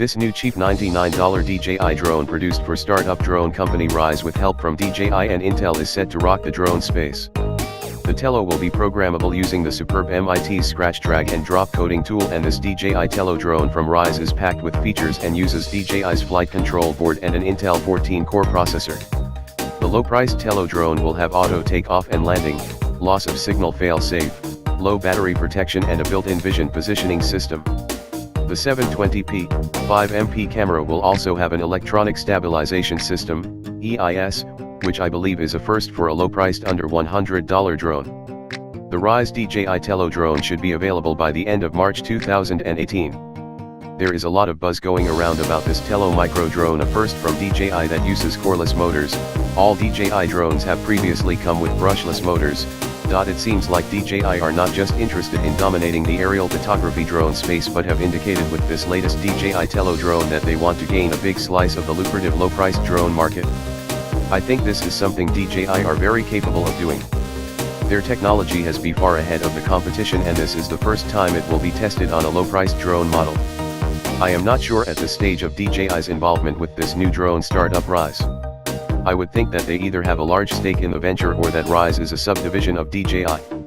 This new cheap $99 DJI drone produced for startup drone company Ryze with help from DJI and Intel is set to rock the drone space. The Tello will be programmable using the superb MIT's scratch drag and drop coding tool, and this DJI Tello drone from Ryze is packed with features and uses DJI's flight control board and an Intel 14-core processor. The low-priced Tello drone will have auto takeoff and landing, loss of signal fail-safe, low battery protection and a built-in vision positioning system. The 720p, 5MP camera will also have an electronic stabilization system, EIS, which I believe is a first for a low-priced under $100 drone. The Ryze DJI Tello drone should be available by the end of March 2018. There is a lot of buzz going around about this Tello micro drone, a first from DJI that uses coreless motors. All DJI drones have previously come with brushless motors. It seems like DJI are not just interested in dominating the aerial photography drone space, but have indicated with this latest DJI Tello drone that they want to gain a big slice of the lucrative low-priced drone market. I think this is something DJI are very capable of doing. Their technology has been far ahead of the competition, and this is the first time it will be tested on a low-priced drone model. I am not sure at this stage of DJI's involvement with this new drone startup Ryze. I would think that they either have a large stake in the venture or that Ryze is a subdivision of DJI.